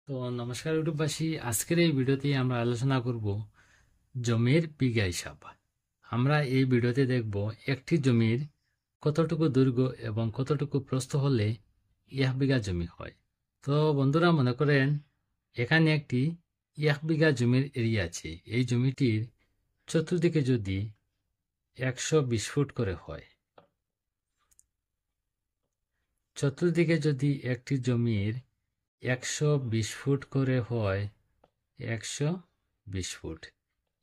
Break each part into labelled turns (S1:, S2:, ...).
S1: তো নমস্কার ইউটিউববাসী, আজকের এই ভিডিওতে আমরা আলোচনা করব জমির বিঘা হিসাব। আমরা এই ভিডিওতে দেখব একটি জমির কতটুকু দৈর্ঘ্য এবং কতটুকু প্রস্থ হলে 1 বিঘা জমি হয়। তো বন্ধুরা, মনে করেন এখানে একটি 1 বিঘা জমির এরিয়া আছে। এই জমিটির চতুর্দিকে যদি 120 ফুট করে হয়, চতুর্দিকে যদি একটি জমির 120 ফুট করে হয়, 120 ফুট,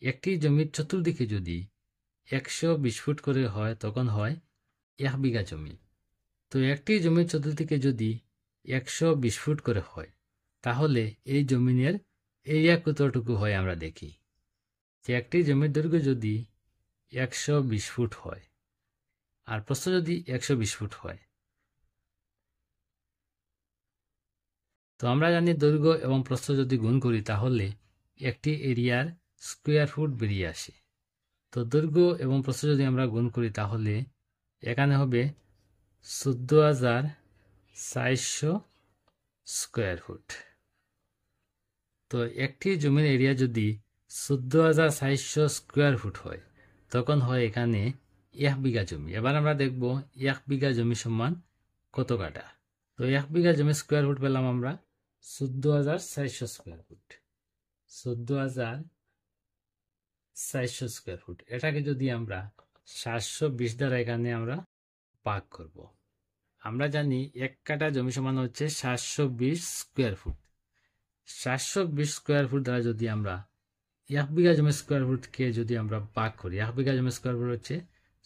S1: একটি জমির চতুর্দিকে যদি 120 ফুট করে হয় তখন হয় 1 বিঘা জমি। তো একটি জমির চতুর্দিকে যদি 120 ফুট করে হয় তাহলে এই জমিনের এরিয়া কতটুকু হয় আমরা দেখি। যে একটি জমির দৈর্ঘ্য যদি 120 ফুট হয় আর প্রস্থ যদি 120 ফুট হয়, তো আমরা জানি দৈর্ঘ্য এবং প্রস্থ যদি গুণ করি তাহলে একটি এরিয়ার স্কোয়ার ফুট বেরিয়ে আসে। তো দৈর্ঘ্য এবং প্রস্থ যদি আমরা গুণ করি তাহলে এখানে হবে 14,400 স্কোয়ার ফুট। তো একটি জমির এরিয়া যদি 14,400 স্কোয়ার ফুট হয় তখন হয় এখানে 1 বিঘা জমি। এবার আমরা দেখব 1 বিঘা জমি সমান কত কাঠা। তো 1 বিঘা জমি স্কোয়ার ফুট পেলাম আমরা 14,400 স্কোয়ার ফুট। 14,400 স্কোয়ার ফুট, এটাকে যদি আমরা 720 দ্বারা এখানে আমরা ভাগ করব, আমরা জানি 1 কাঠা জমি সমান হচ্ছে 720 স্কোয়ার ফুট। 720 স্কোয়ার ফুট দ্বারা যদি আমরা 1 বিঘা জমি স্কোয়ার ফুটকে যদি আমরা ভাগ করি, 1 বিঘা জমি স্কোয়ার ফুট হচ্ছে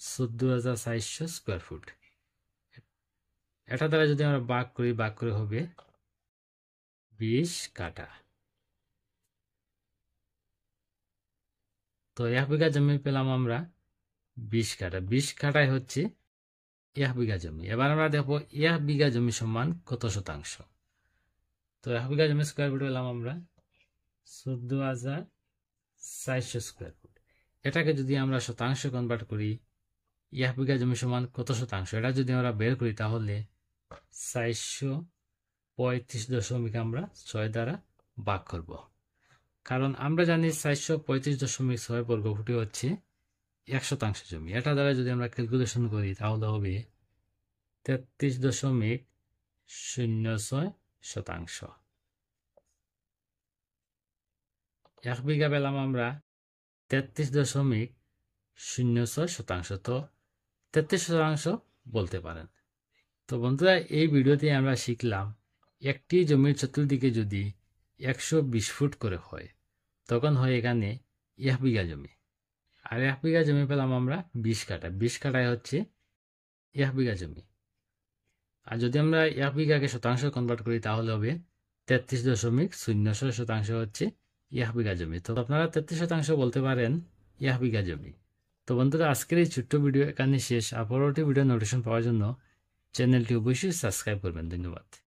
S1: 14,400 স্কোয়ার ফুট। এটা দ্বারা যদি আমরা ভাগ করে হবে 20 কাঠা। তো 1 বিঘা জমি পেলাম আমরা 20 কাঠা। 20 কাঠায় হচ্ছে 1 বিঘা জমি। এবার আমরা দেখবো 1 বিঘা জমি সমান কত শতাংশ। তো 1 বিঘা জমি স্কোয়ার ফুট পেলাম আমরা 14,400 স্কোয়ার ফুট। এটাকে যদি আমরা শতাংশ কনভার্ট করি, 1 বিঘা জমি সমান কত শতাংশ, এটা যদি আমরা বের করি তাহলে 435 আমরা 6 দ্বারা ভাগ করব। কারণ আমরা জানি 435.6 বর্গফুটই হচ্ছে 1 শতাংশ জমি। এটা দ্বারা যদি আমরা ক্যালকুলেশন করি তাহলে হবে 33.06 শতাংশ। 1 বিঘা পেলাম আমরা 33.06 শতাংশ। তো 33 শতাংশ বলতে পারেন। তো বন্ধুরা, এই ভিডিওতে আমরা শিখলাম একটি জমির চতুর্দিকে যদি 120 ফুট করে হয় তখন হয় এখানে 1 বিঘা জমি। আর 1 বিঘা জমি পেলাম আমরা 20 কাঠা। 20 কাঠায় হচ্ছে 1 বিঘা জমি। আর যদি আমরা 1 বিঘাকে শতাংশ কনভার্ট করি তাহলে হবে 33.06 শতাংশ হচ্ছে 1 বিঘা জমি। তো আপনারা 33 শতাংশ বলতে পারেন 1 বিঘা জমি। তো বন্ধুরা, আজকের এই ছোট্ট ভিডিও এখানে শেষ। আর পরবর্তী ভিডিও নোটিফিকেশন পাওয়ার জন্য চ্যানেলটি অবশ্যই সাবস্ক্রাইব করবেন। ধন্যবাদ।